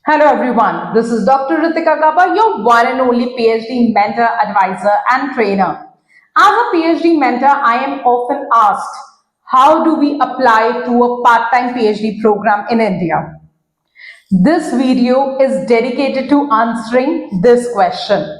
Hello everyone, this is Dr. Ritika Gauba, your one and only PhD mentor, advisor and trainer. As a PhD mentor, I am often asked, how do we apply to a part-time PhD program in India? This video is dedicated to answering this question.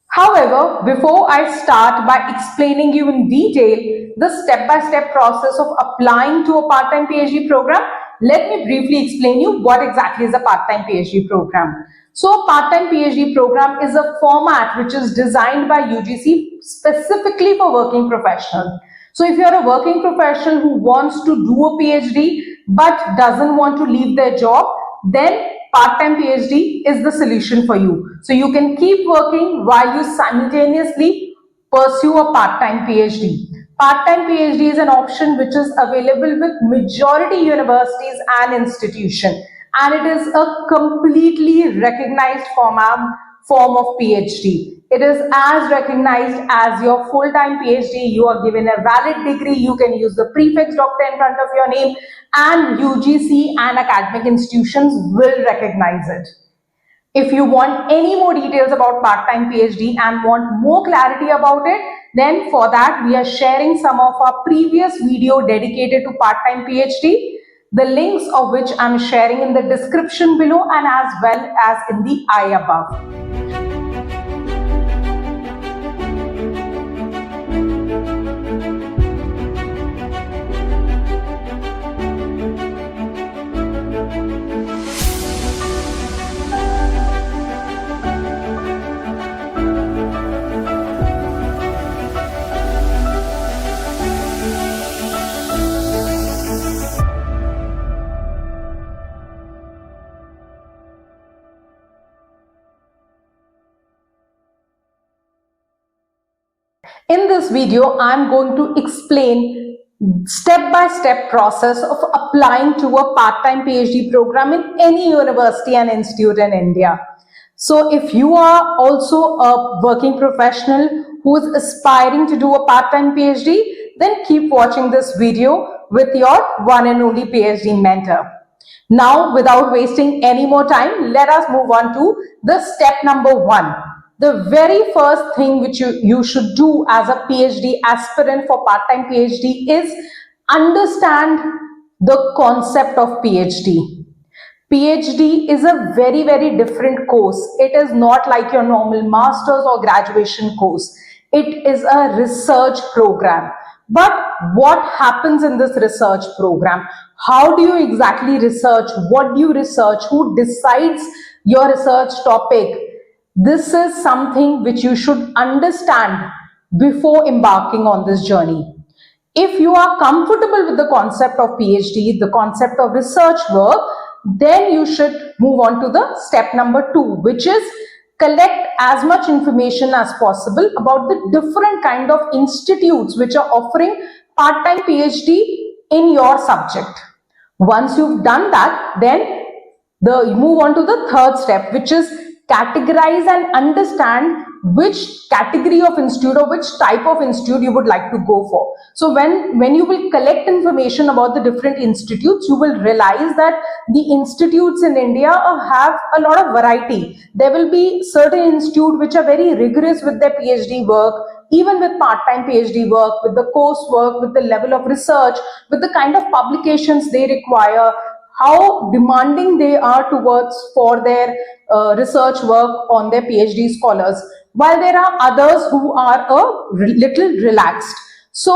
However, before I start by explaining you in detail the step-by-step process of applying to a part-time PhD program, let me briefly explain you what exactly is a part-time PhD program. So a part-time PhD program is a format which is designed by UGC specifically for working professionals. So if you're a working professional who wants to do a PhD but doesn't want to leave their job, then part-time PhD is the solution for you. So you can keep working while you simultaneously pursue a part-time PhD. Part-time PhD is an option which is available with majority universities and institutions, and it is a completely recognized form of PhD. It is as recognized as your full-time PhD. You are given a valid degree. You can use the prefix doctor in front of your name, and UGC and academic institutions will recognize it. If you want any more details about part-time PhD and want more clarity about it, then for that we are sharing some of our previous video dedicated to part-time PhD, the links of which I'm sharing in the description below and as well as in the eye above. In this video, I'm going to explain step-by-step process of applying to a part-time PhD program in any university and institute in India. So if you are also a working professional who is aspiring to do a part-time PhD, then keep watching this video with your one and only PhD mentor. Now, without wasting any more time, let us move on to the step number 1. The very first thing which you should do as a PhD aspirant for part-time PhD is understand the concept of PhD. PhD is a very, very different course. It is not like your normal master's or graduation course. It is a research program. But what happens in this research program? How do you exactly research? What do you research? Who decides your research topic? This is something which you should understand before embarking on this journey. If you are comfortable with the concept of PhD, the concept of research work, then you should move on to the step number 2, which is collect as much information as possible about the different kind of institutes which are offering part-time PhD in your subject. Once you've done that, then you move on to the third step, which is categorize and understand which category of institute or which type of institute you would like to go for. So when you will collect information about the different institutes, you will realize that the institutes in India have a lot of variety. There will be certain institutes which are very rigorous with their PhD work, even with part-time PhD work, with the course work, with the level of research, with the kind of publications they require, how demanding they are towards for their research work on their PhD scholars, while there are others who are a little relaxed. So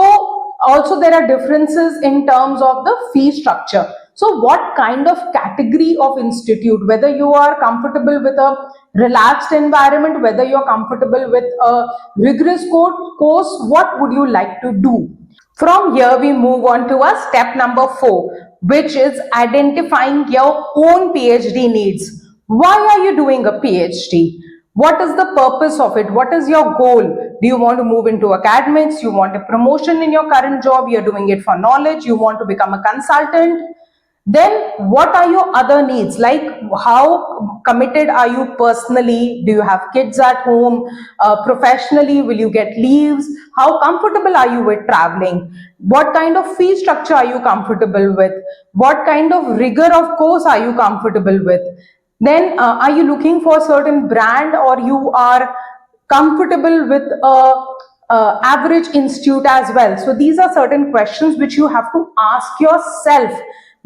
also there are differences in terms of the fee structure. So what kind of category of institute, whether you are comfortable with a relaxed environment, whether you're comfortable with a rigorous course, what would you like to do? From here, we move on to a step number 4, which is identifying your own PhD needs. Why are you doing a PhD? What is the purpose of it? What is your goal? Do you want to move into academics? You want a promotion in your current job? You're doing it for knowledge? You want to become a consultant? Then what are your other needs? Like how committed are you personally? Do you have kids at home? Professionally, will you get leaves? How comfortable are you with traveling? What kind of fee structure are you comfortable with? What kind of rigor of course are you comfortable with? Then are you looking for a certain brand, or you are comfortable with a average institute as well? So these are certain questions which you have to ask yourself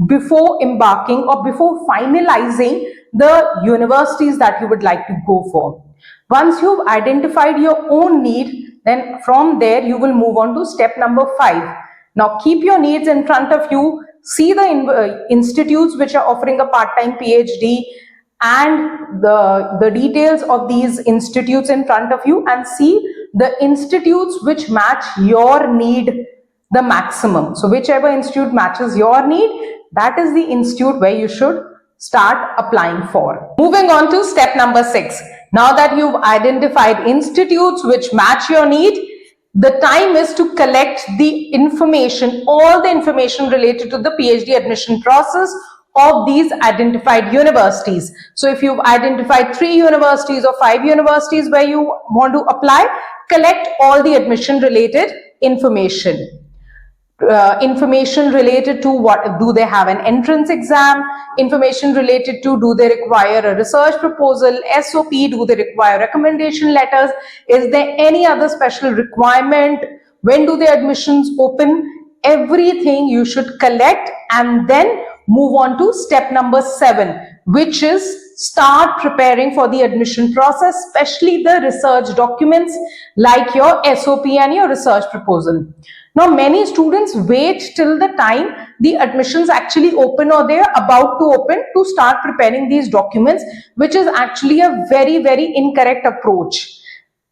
before embarking or before finalizing the universities that you would like to go for. Once you've identified your own need, then from there you will move on to step number 5. Now keep your needs in front of you, see the institutes which are offering a part-time PhD and the details of these institutes in front of you, and see the institutes which match your need the maximum. So whichever institute matches your need, that is the institute where you should start applying for. Moving on to step number 6. Now that you've identified institutes which match your need, the time is to collect the information, all the information related to the PhD admission process of these identified universities. So if you've identified 3 universities or 5 universities where you want to apply, collect all the admission related information. Information related to what, do they have an entrance exam, information related to do they require a research proposal, SOP, do they require recommendation letters, is there any other special requirement, when do the admissions open, everything you should collect, and then move on to step number 7, which is start preparing for the admission process, especially the research documents like your SOP and your research proposal. Now, many students wait till the time the admissions actually open or they are about to open to start preparing these documents, which is actually a very, very incorrect approach.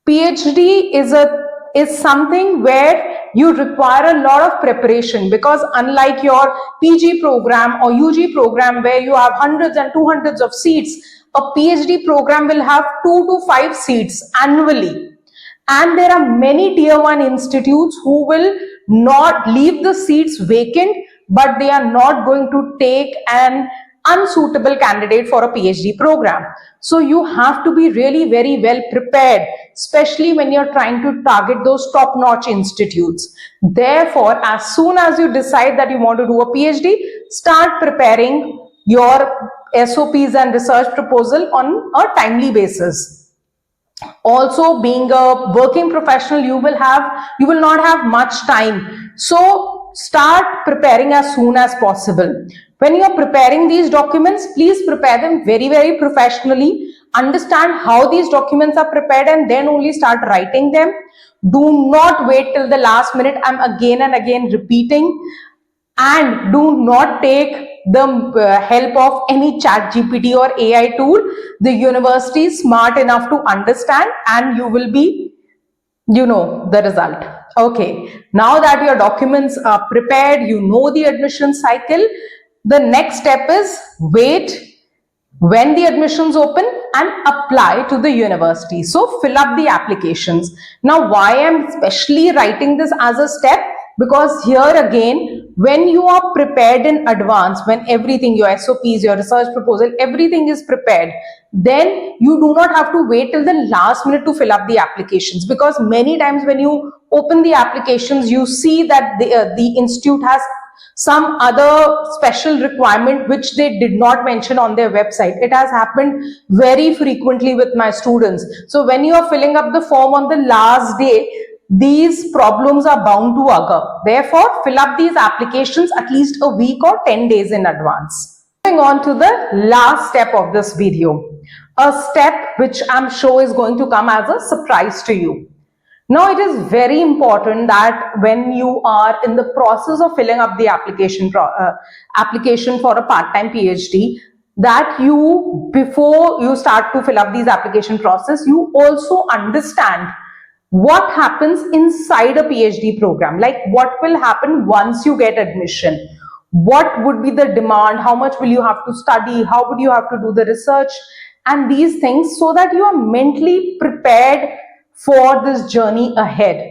PhD is something where you require a lot of preparation, because unlike your PG program or UG program where you have hundreds and 200s of seats, a PhD program will have 2 to 5 seats annually. And there are many tier 1 institutes who will not leave the seats vacant, but they are not going to take an unsuitable candidate for a PhD program. So you have to be really very well prepared, especially when you're trying to target those top-notch institutes. Therefore, as soon as you decide that you want to do a PhD, start preparing your SOPs and research proposal on a timely basis. Also, being a working professional, you will not have much time. So start preparing as soon as possible. When you are preparing these documents, please prepare them very, very professionally. Understand how these documents are prepared and then only start writing them. Do not wait till the last minute. I'm again and again repeating. And do not take the help of any chat GPT or AI tool. The university is smart enough to understand, and you will be, the result. Okay, now that your documents are prepared, you know the admission cycle, the next step is wait when the admissions open and apply to the university. So fill up the applications. Now, why I'm especially writing this as a step? Because here again, when you are prepared in advance, when everything, your SOPs, your research proposal, everything is prepared, then you do not have to wait till the last minute to fill up the applications. Because many times when you open the applications, you see that the institute has some other special requirement which they did not mention on their website. It has happened very frequently with my students. So when you are filling up the form on the last day, these problems are bound to occur. Therefore, fill up these applications at least a week or 10 days in advance. Moving on to the last step of this video, a step which I'm sure is going to come as a surprise to you. Now, it is very important that when you are in the process of filling up the application for a part-time PhD, that you, before you start to fill up these application process, you also understand what happens inside a PhD program, like what will happen once you get admission, what would be the demand, how much will you have to study, how would you have to do the research, and these things, so that you are mentally prepared for this journey ahead.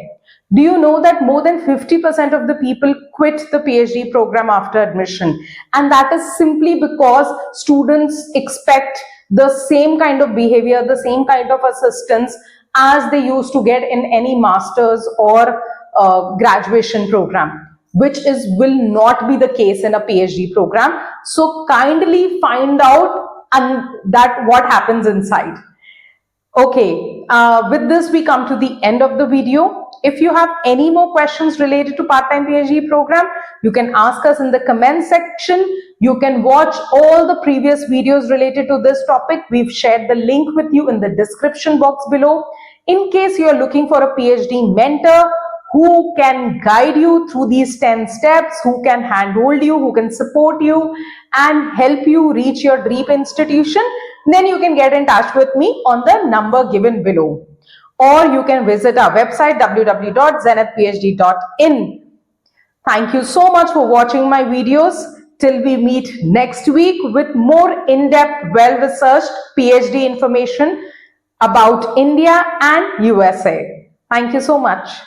Do you know that more than 50% of the people quit the PhD program after admission? And that is simply because students expect the same kind of behavior, the same kind of assistance as they used to get in any master's or graduation program, which will not be the case in a PhD program. So kindly find out that what happens inside. Okay, with this we come to the end of the video. If you have any more questions related to part-time PhD program, you can ask us in the comment section. You can watch all the previous videos related to this topic. We've shared the link with you in the description box below. In case you are looking for a PhD mentor who can guide you through these 10 steps, who can handhold you, who can support you and help you reach your dream institution, then you can get in touch with me on the number given below. Or you can visit our website www.zenithphd.in. Thank you so much for watching my videos. Till we meet next week with more in-depth, well-researched PhD information about India and USA. Thank you so much.